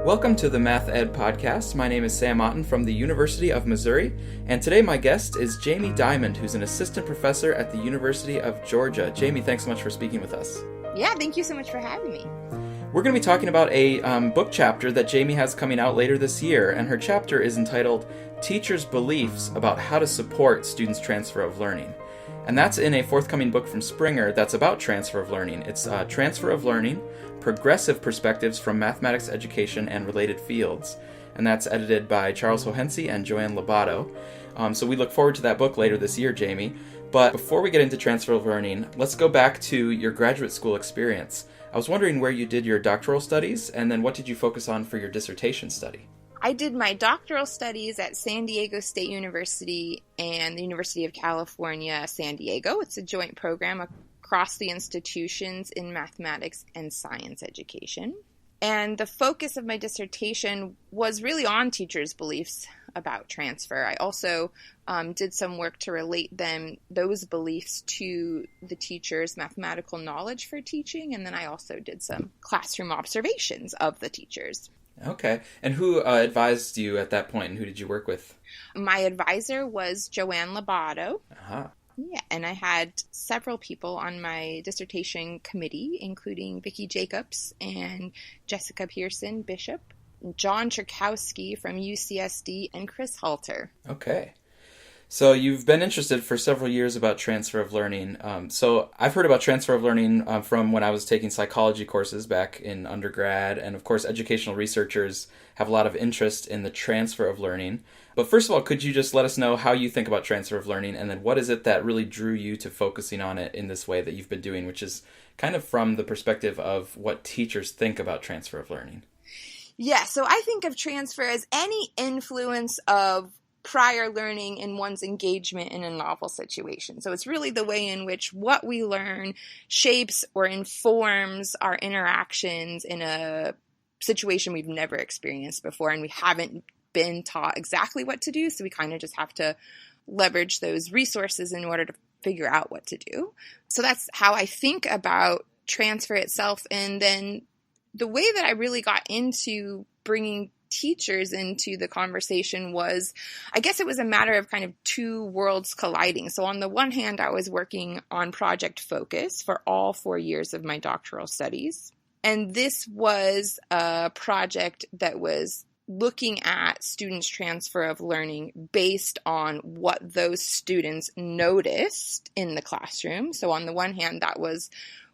Welcome to the Math Ed Podcast. My name is Sam Otten from the University of Missouri, and today my guest is Jaime Diamond, who's an assistant professor at the University of Georgia. Jaime, thanks so much for speaking with us. Yeah, thank you so much for having me. We're going to be talking about a book chapter that Jaime has coming out later this year, and her chapter is entitled Teachers' Beliefs About How to Support Students' Transfer of Learning. And that's in a forthcoming book from Springer that's about transfer of learning. It's Transfer of Learning, Progressive Perspectives from Mathematics Education and Related Fields. And that's edited by Charles Hohensee and Joanne Lobato. So we look forward to that book later this year, Jaime. But before we get into transfer of learning, let's go back to your graduate school experience. I was wondering where you did your doctoral studies, and then what did you focus on for your dissertation study? I did my doctoral studies at San Diego State University and the University of California, San Diego. It's a joint program across the institutions in mathematics and science education. And the focus of my dissertation was really on teachers' beliefs about transfer. I also did some work to relate those beliefs to the teachers' mathematical knowledge for teaching, and then I also did some classroom observations of the teachers. Okay. And who advised you at that point, and who did you work with? My advisor was Joanne Lobato. Uh-huh. Yeah, and I had several people on my dissertation committee, including Vicki Jacobs and Jessica Pearson Bishop, John Cherkowski from UCSD, and Chris Halter. Okay. So you've been interested for several years about transfer of learning. So I've heard about transfer of learning from when I was taking psychology courses back in undergrad. And of course, educational researchers have a lot of interest in the transfer of learning. But first of all, could you just let us know how you think about transfer of learning? And then what is it that really drew you to focusing on it in this way that you've been doing, which is kind of from the perspective of what teachers think about transfer of learning? Yeah, so I think of transfer as any influence of prior learning in one's engagement in a novel situation. So it's really the way in which what we learn shapes or informs our interactions in a situation we've never experienced before, and we haven't been taught exactly what to do, so we kind of just have to leverage those resources in order to figure out what to do. So that's how I think about transfer itself. And then the way that I really got into bringing teachers into the conversation was, I guess it was a matter of kind of two worlds colliding. So on the one hand, I was working on Project Focus for all 4 years of my doctoral studies. And this was a project that was looking at students' transfer of learning based on what those students noticed in the classroom. So on the one hand, that was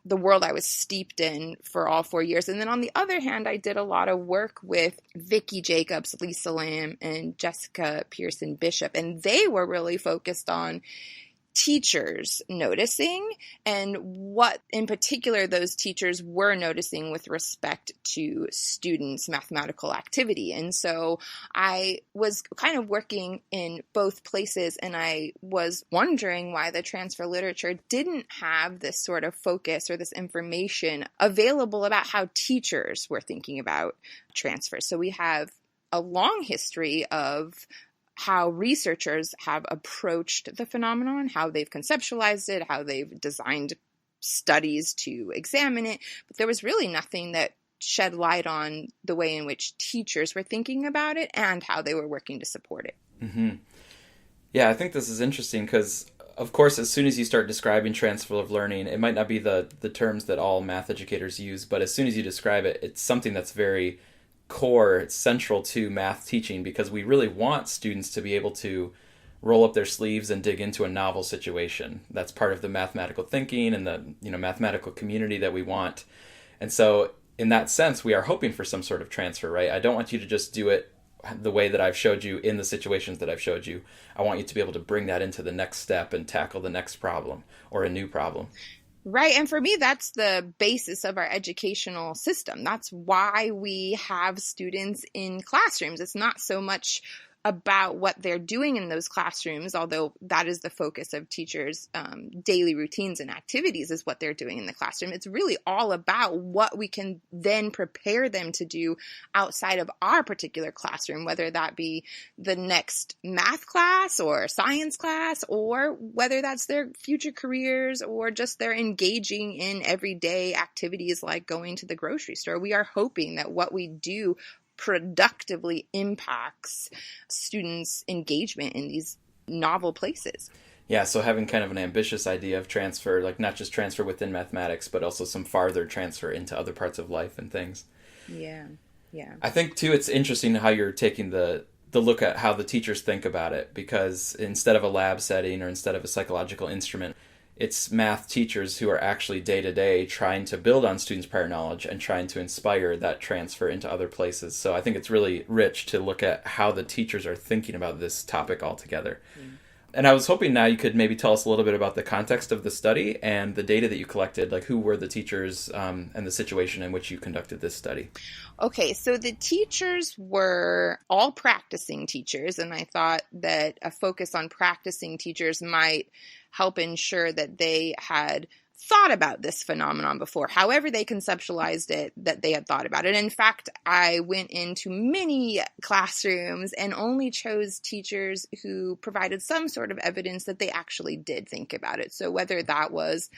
the world I was steeped in for all 4 years. And then on the other hand, I did a lot of work with Vicki Jacobs, Lisa Lamb, and Jessica Pearson Bishop. And they were really focused on teachers noticing and what in particular those teachers were noticing with respect to students' mathematical activity. And so I was kind of working in both places, and I was wondering why the transfer literature didn't have this sort of focus or this information available about how teachers were thinking about transfer. So we have a long history of how researchers have approached the phenomenon, how they've conceptualized it, how they've designed studies to examine it. But there was really nothing that shed light on the way in which teachers were thinking about it and how they were working to support it. Mm-hmm. Yeah, I think this is interesting because, of course, as soon as you start describing transfer of learning, it might not be the terms that all math educators use, but as soon as you describe it, it's something that's very core, it's central to math teaching, because we really want students to be able to roll up their sleeves and dig into a novel situation. That's part of the mathematical thinking and the mathematical community that we want. And so in that sense, we are hoping for some sort of transfer, right? I don't want you to just do it the way that I've showed you in the situations that I've showed you. I want you to be able to bring that into the next step and tackle the next problem or a new problem. Right. And for me, that's the basis of our educational system. That's why we have students in classrooms. It's not so much about what they're doing in those classrooms, although that is the focus of teachers' daily routines and activities is what they're doing in the classroom. It's really all about what we can then prepare them to do outside of our particular classroom, whether that be the next math class or science class, or whether that's their future careers or just they're engaging in everyday activities like going to the grocery store. We are hoping that what we do productively impacts students' engagement in these novel places. Yeah, so having kind of an ambitious idea of transfer, like not just transfer within mathematics, but also some farther transfer into other parts of life and things. Yeah, yeah. I think, too, it's interesting how you're taking the look at how the teachers think about it, because instead of a lab setting or instead of a psychological instrument, it's math teachers who are actually day to day trying to build on students' prior knowledge and trying to inspire that transfer into other places. So I think it's really rich to look at how the teachers are thinking about this topic altogether. Mm. And I was hoping now you could maybe tell us a little bit about the context of the study and the data that you collected, like who were the teachers and the situation in which you conducted this study. Okay, so the teachers were all practicing teachers, and I thought that a focus on practicing teachers might help ensure that they had thought about this phenomenon before, however they conceptualized it, that they had thought about it. In fact, I went into many classrooms and only chose teachers who provided some sort of evidence that they actually did think about it. So whether that was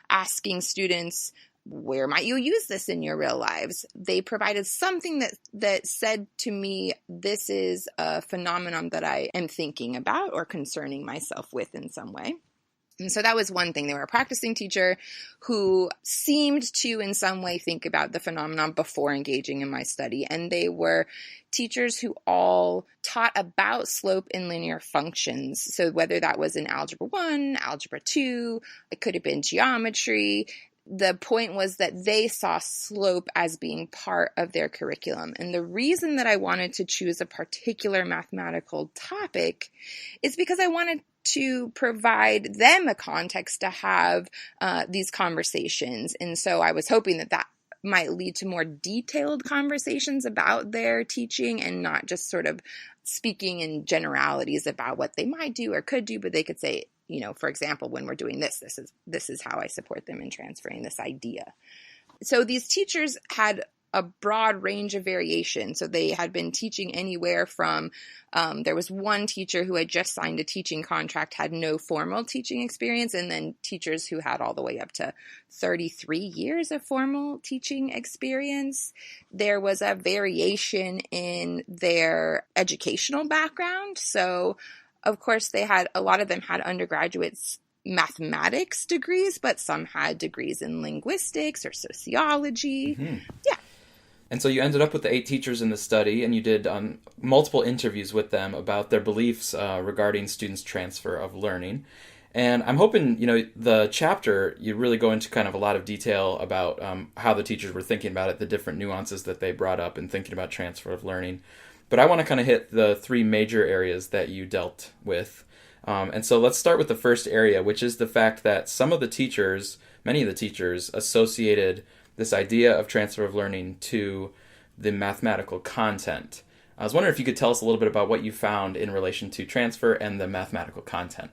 asking students, where might you use this in your real lives? They provided something that said to me, this is a phenomenon that I am thinking about or concerning myself with in some way. And so that was one thing. They were a practicing teacher who seemed to in some way think about the phenomenon before engaging in my study. And they were teachers who all taught about slope in linear functions. So whether that was in Algebra 1, Algebra 2, it could have been geometry. The point was that they saw slope as being part of their curriculum. And the reason that I wanted to choose a particular mathematical topic is because I wanted to provide them a context to have these conversations. And so I was hoping that that might lead to more detailed conversations about their teaching and not just sort of speaking in generalities about what they might do or could do, but they could say, you know, for example, when we're doing this is how I support them in transferring this idea. So these teachers had a broad range of variation. So they had been teaching anywhere from, there was one teacher who had just signed a teaching contract, had no formal teaching experience, and then teachers who had all the way up to 33 years of formal teaching experience. There was a variation in their educational background. So of course, a lot of them had undergraduates mathematics degrees, but some had degrees in linguistics or sociology. Mm-hmm. Yeah. And so you ended up with the 8 teachers in the study, and you did multiple interviews with them about their beliefs regarding students' transfer of learning. And I'm hoping, the chapter, you really go into kind of a lot of detail about how the teachers were thinking about it, the different nuances that they brought up in thinking about transfer of learning. But I want to kind of hit the 3 major areas that you dealt with. And so let's start with the first area, which is the fact that many of the teachers, associated this idea of transfer of learning to the mathematical content. I was wondering if you could tell us a little bit about what you found in relation to transfer and the mathematical content.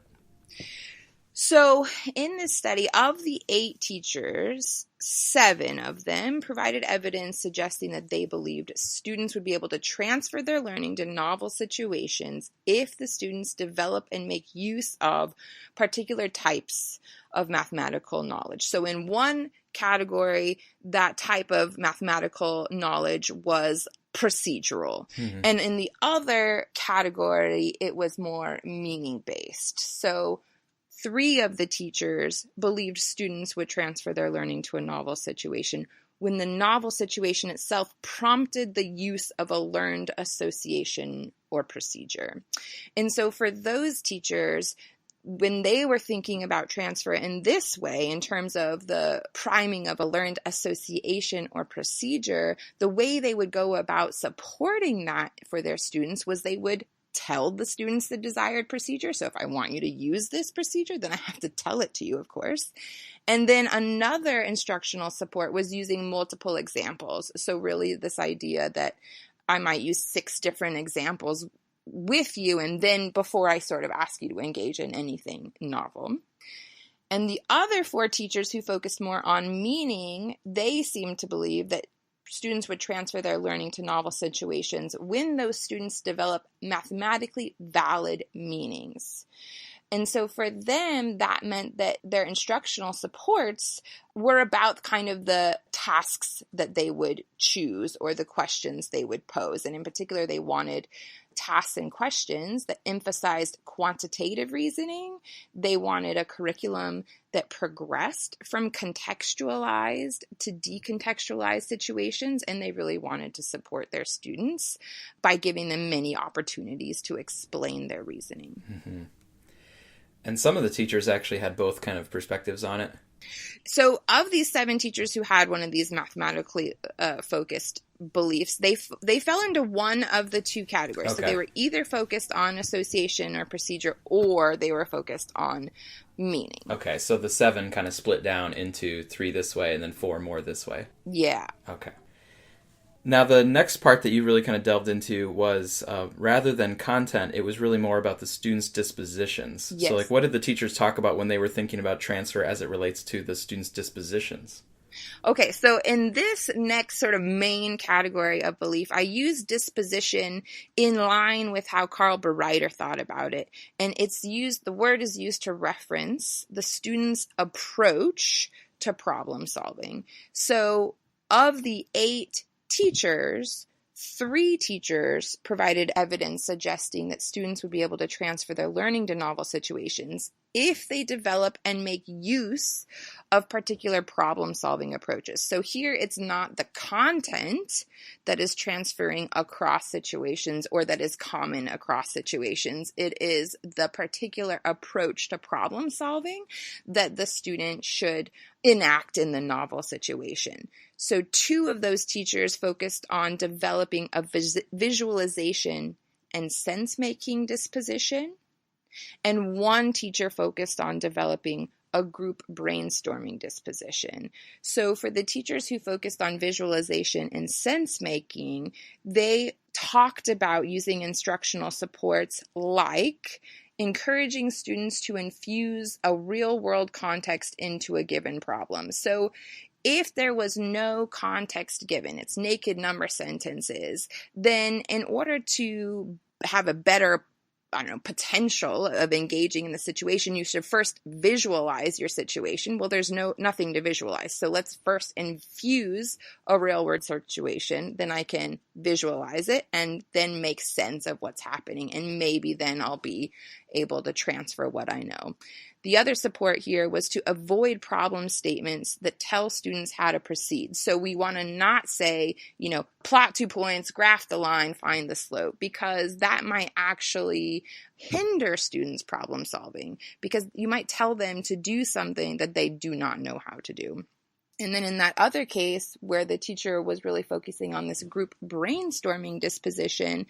So in this study, of the 8 teachers, 7 of them provided evidence suggesting that they believed students would be able to transfer their learning to novel situations if the students develop and make use of particular types of mathematical knowledge. So in one category, that type of mathematical knowledge was procedural. Mm-hmm. And in the other category, it was more meaning-based. So 3 of the teachers believed students would transfer their learning to a novel situation when the novel situation itself prompted the use of a learned association or procedure. And so for those teachers, when they were thinking about transfer in this way, in terms of the priming of a learned association or procedure, the way they would go about supporting that for their students was they would tell the students the desired procedure. So if I want you to use this procedure, then I have to tell it to you, of course. And then another instructional support was using multiple examples. So really this idea that I might use 6 different examples with you, and then before I sort of ask you to engage in anything novel. And the other 4 teachers who focused more on meaning, they seemed to believe that students would transfer their learning to novel situations when those students develop mathematically valid meanings. And so for them, that meant that their instructional supports were about kind of the tasks that they would choose or the questions they would pose. And in particular, they wanted tasks and questions that emphasized quantitative reasoning. They wanted a curriculum that progressed from contextualized to decontextualized situations, and they really wanted to support their students by giving them many opportunities to explain their reasoning. Mm-hmm. And some of the teachers actually had both kind of perspectives on it. So of these 7 teachers who had one of these mathematically focused beliefs, they fell into one of the 2 categories. Okay. So they were either focused on association or procedure, or they were focused on meaning. Okay, so the 7 kind of split down into 3 this way and then 4 more this way. Yeah. Okay. Now, the next part that you really kind of delved into was, rather than content, it was really more about the students' dispositions. Yes. So, like, what did the teachers talk about when they were thinking about transfer as it relates to the students' dispositions? Okay, so in this next sort of main category of belief, I use disposition in line with how Karl Bereiter thought about it. And the word is used to reference the student's approach to problem solving. So of the 8 teachers, 3 teachers provided evidence suggesting that students would be able to transfer their learning to novel situations if they develop and make use of particular problem-solving approaches. So here it's not the content that is transferring across situations or that is common across situations. It is the particular approach to problem-solving that the student should enact in the novel situation. So 2 of those teachers focused on developing a visualization and sense-making disposition, and 1 teacher focused on developing a group brainstorming disposition. So for the teachers who focused on visualization and sense-making, they talked about using instructional supports like encouraging students to infuse a real-world context into a given problem. So if there was no context given, it's naked number sentences, then in order to have a better potential of engaging in the situation, you should first visualize your situation. Well, there's nothing to visualize. So let's first infuse a real world situation. Then I can visualize it and then make sense of what's happening. And maybe then I'll be able to transfer what I know. The other support here was to avoid problem statements that tell students how to proceed. So we want to not say, plot 2 points, graph the line, find the slope, because that might actually hinder students' problem solving, because you might tell them to do something that they do not know how to do. And then in that other case where the teacher was really focusing on this group brainstorming disposition,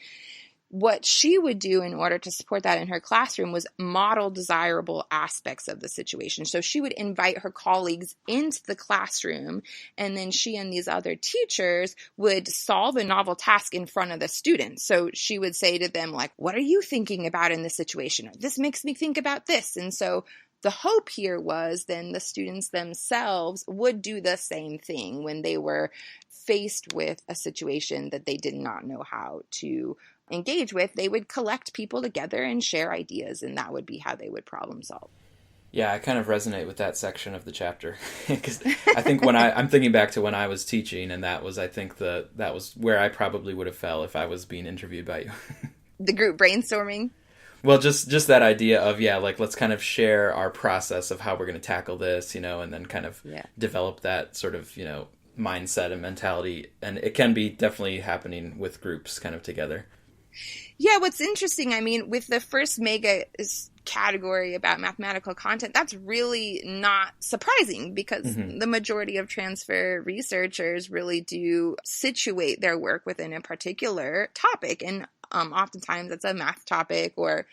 what she would do in order to support that in her classroom was model desirable aspects of the situation. So she would invite her colleagues into the classroom, and then she and these other teachers would solve a novel task in front of the students. So she would say to them, like, what are you thinking about in this situation? This makes me think about this. And so the hope here was then the students themselves would do the same thing when they were faced with a situation that they did not know how to engage with. They would collect people together and share ideas, and that would be how they would problem solve. Yeah, I kind of resonate with that section of the chapter, because I think when I'm thinking back to when I was teaching, and that was where I probably would have fell if I was being interviewed by you. The group brainstorming. Well, just that idea of, let's kind of share our process of how we're going to tackle this, and then kind of develop that sort of, mindset and mentality. And it can be definitely happening with groups kind of together. Yeah, what's interesting, with the first mega category about mathematical content, that's really not surprising, because the majority of transfer researchers really do situate their work within a particular topic. And oftentimes it's a math topic, or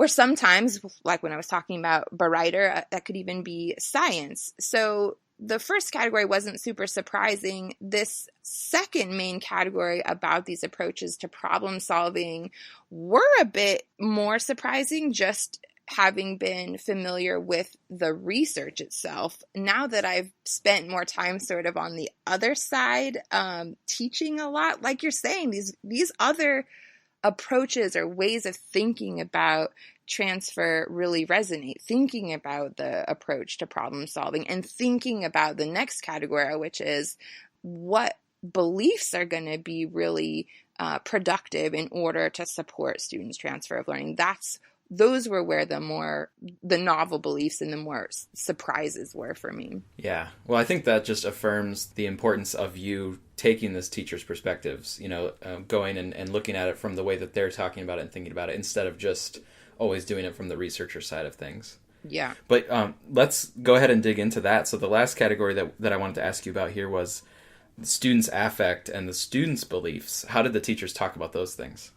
sometimes, like when I was talking about Bereiter, that could even be science. So the first category wasn't super surprising. This second main category about these approaches to problem solving were a bit more surprising, just having been familiar with the research itself. Now that I've spent more time sort of on the other side, teaching a lot, like you're saying, these other approaches or ways of thinking about transfer really resonate, thinking about the approach to problem solving and thinking about the next category, which is what beliefs are going to be really productive in order to support students' transfer of learning. Those were where the novel beliefs and the more surprises were for me. Yeah. Well, I think that just affirms the importance of you taking this teacher's perspectives, going and looking at it from the way that they're talking about it and thinking about it, instead of just always doing it from the researcher side of things. Yeah. But let's go ahead and dig into that. So the last category that I wanted to ask you about here was the student's affect and the student's beliefs. How did the teachers talk about those things?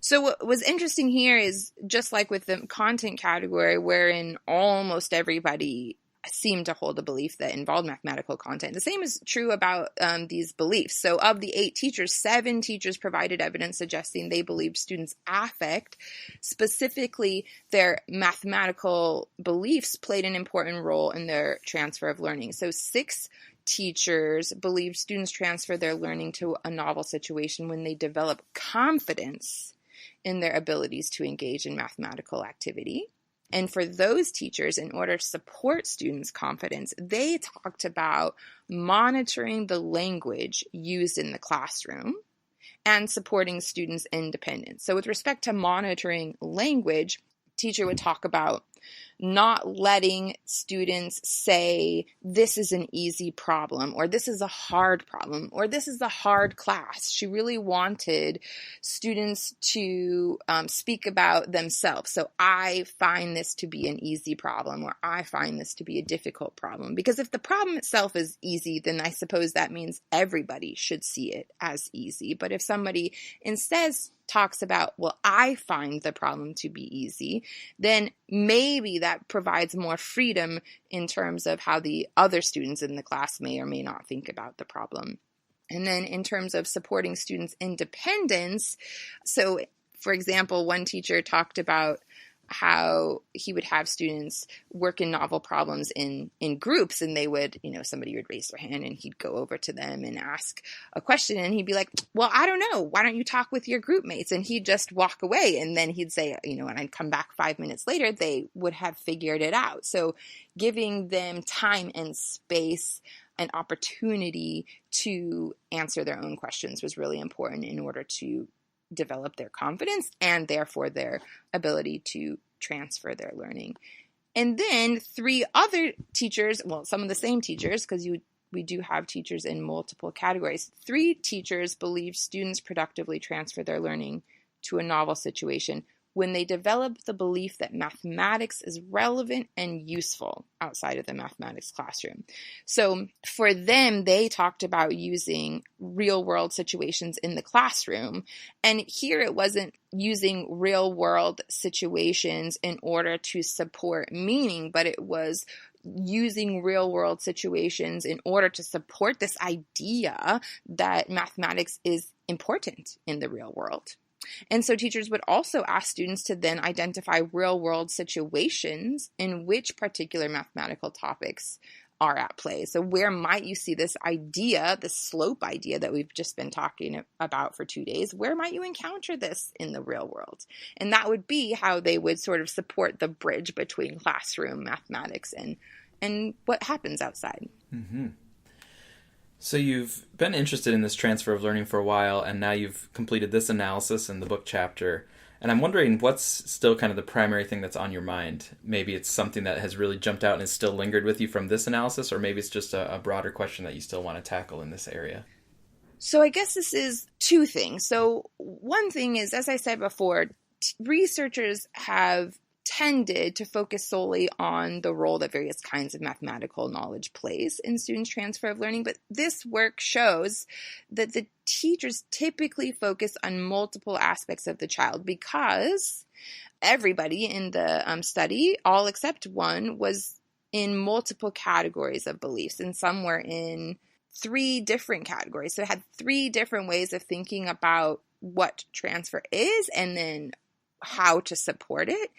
So what was interesting here is, just like with the content category, wherein almost everybody seemed to hold a belief that involved mathematical content, the same is true about these beliefs. So of the 8 teachers, 7 teachers provided evidence suggesting they believed students' affect, specifically their mathematical beliefs, played an important role in their transfer of learning. So 6 teachers believed students transfer their learning to a novel situation when they develop confidence in their abilities to engage in mathematical activity. And for those teachers, in order to support students' confidence, they talked about monitoring the language used in the classroom and supporting students' independence. So with respect to monitoring language, teacher would talk about not letting students say, this is an easy problem, or this is a hard problem, or this is a hard class. She really wanted students to speak about themselves. So I find this to be an easy problem, or I find this to be a difficult problem. Because if the problem itself is easy, then I suppose that means everybody should see it as easy. But if somebody instead talks about, well, I find the problem to be easy, then maybe that provides more freedom in terms of how the other students in the class may or may not think about the problem. And then in terms of supporting students' independence, so for example, one teacher talked about how he would have students work in novel problems in groups, and they would, somebody would raise their hand and he'd go over to them and ask a question, and he'd be like, well, I don't know, why don't you talk with your group mates? And he'd just walk away, and then he'd say, and I'd come back 5 minutes later, they would have figured it out. So giving them time and space and opportunity to answer their own questions was really important in order to develop their confidence and therefore their ability to transfer their learning. And then 3 other teachers, well, some of the same teachers, because we do have teachers in multiple categories. 3 teachers believe students productively transfer their learning to a novel situation when they develop the belief that mathematics is relevant and useful outside of the mathematics classroom. So for them, they talked about using real-world situations in the classroom. And here it wasn't using real-world situations in order to support meaning, but it was using real-world situations in order to support this idea that mathematics is important in the real world. And so teachers would also ask students to then identify real-world situations in which particular mathematical topics are at play. So where might you see this idea, the slope idea that we've just been talking about for 2 days, where might you encounter this in the real world? And that would be how they would sort of support the bridge between classroom mathematics and what happens outside. Mm-hmm. So you've been interested in this transfer of learning for a while, and now you've completed this analysis in the book chapter. And I'm wondering what's still kind of the primary thing that's on your mind. Maybe it's something that has really jumped out and is still lingered with you from this analysis, or maybe it's just a broader question that you still want to tackle in this area. So I guess this is 2 things. So one thing is, as I said before, researchers have tended to focus solely on the role that various kinds of mathematical knowledge plays in students' transfer of learning. But this work shows that the teachers typically focus on multiple aspects of the child, because everybody in the study, all except one, was in multiple categories of beliefs, and some were in 3 different categories. So it had 3 different ways of thinking about what transfer is and then how to support it.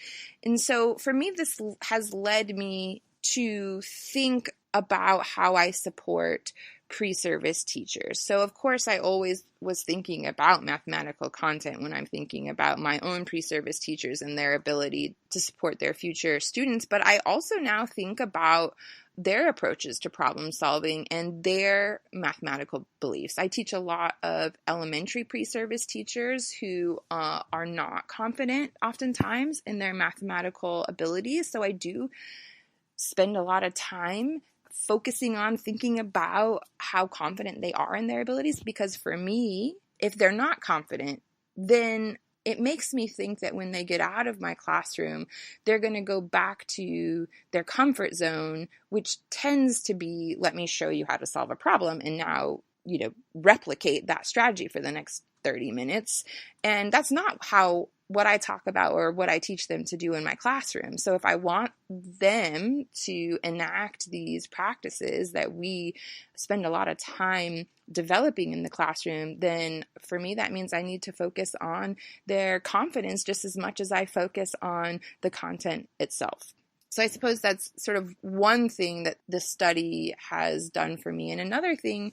And so for me, this has led me to think about how I support pre-service teachers. So of course I always was thinking about mathematical content when I'm thinking about my own pre-service teachers and their ability to support their future students. But I also now think about their approaches to problem solving and their mathematical beliefs. I teach a lot of elementary pre-service teachers who are not confident oftentimes in their mathematical abilities. So I do spend a lot of time focusing on thinking about how confident they are in their abilities, because for me, if they're not confident, then it makes me think that when they get out of my classroom, they're going to go back to their comfort zone, which tends to be, let me show you how to solve a problem, and now, replicate that strategy for the next 30 minutes. And that's not what I talk about or what I teach them to do in my classroom. So if I want them to enact these practices that we spend a lot of time developing in the classroom, then for me, that means I need to focus on their confidence just as much as I focus on the content itself. So I suppose that's sort of one thing that this study has done for me. And another thing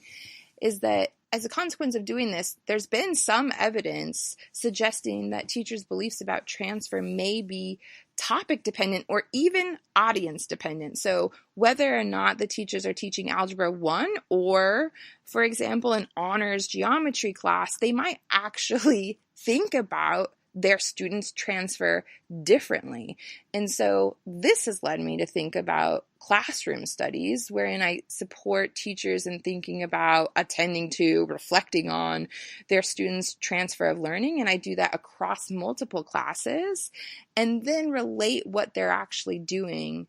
is that as a consequence of doing this, there's been some evidence suggesting that teachers' beliefs about transfer may be topic dependent or even audience dependent. So whether or not the teachers are teaching Algebra 1 or, for example, an honors geometry class, they might actually think about their students transfer differently. And so this has led me to think about classroom studies, wherein I support teachers in thinking about attending to, reflecting on their students' transfer of learning. And I do that across multiple classes, and then relate what they're actually doing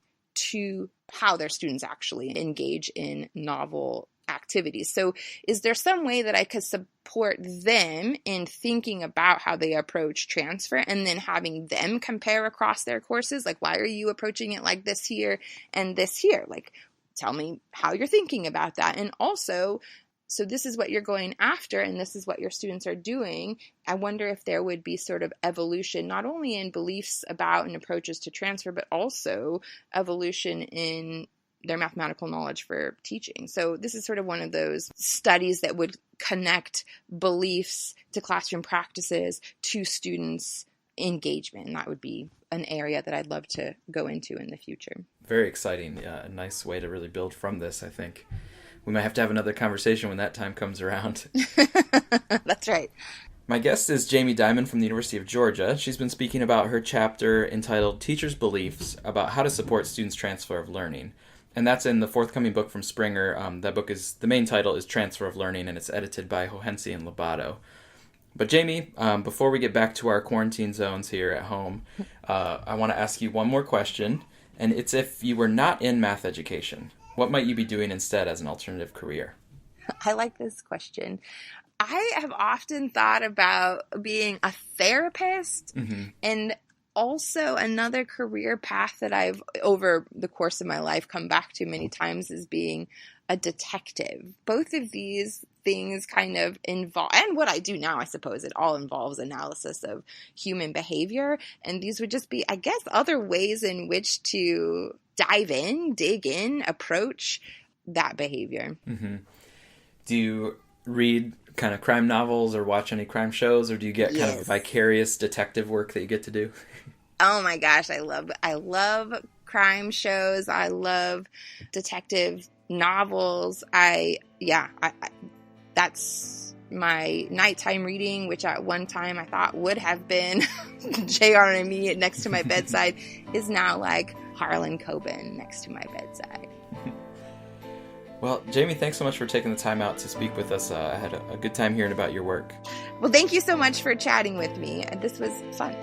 to how their students actually engage in novel activities. So is there some way that I could support them in thinking about how they approach transfer and then having them compare across their courses? Like, why are you approaching it like this here and this here? Like, tell me how you're thinking about that. And also, so this is what you're going after and this is what your students are doing. I wonder if there would be sort of evolution, not only in beliefs about and approaches to transfer, but also evolution in their mathematical knowledge for teaching. So this is sort of one of those studies that would connect beliefs to classroom practices to students' engagement. And that would be an area that I'd love to go into in the future. Very exciting. Yeah, a nice way to really build from this, I think. We might have to have another conversation when that time comes around. That's right. My guest is Jaime Diamond from the University of Georgia. She's been speaking about her chapter entitled Teachers' Beliefs about how to support students' transfer of learning. And that's in the forthcoming book from Springer. That book the main title is Transfer of Learning, and it's edited by Hohensee Lobato. But Jaime, before we get back to our quarantine zones here at home, I want to ask you one more question. And it's, if you were not in math education, what might you be doing instead as an alternative career? I like this question. I have often thought about being a therapist, and also another career path that I've, over the course of my life, come back to many times is being a detective. Both of these things kind of involve, and what I do now, I suppose, it all involves analysis of human behavior. And these would just be, I guess, other ways in which to dig in, approach that behavior. Mm-hmm. Do you read kind of crime novels or watch any crime shows, or do you get kind of vicarious detective work that you get to do? Oh my gosh, I love crime shows. I love detective novels. That's my nighttime reading, which at one time I thought would have been J.R. and me next to my bedside, is now like Harlan Coben next to my bedside. Well, Jaime, thanks so much for taking the time out to speak with us. I had a good time hearing about your work. Well, thank you so much for chatting with me. This was fun.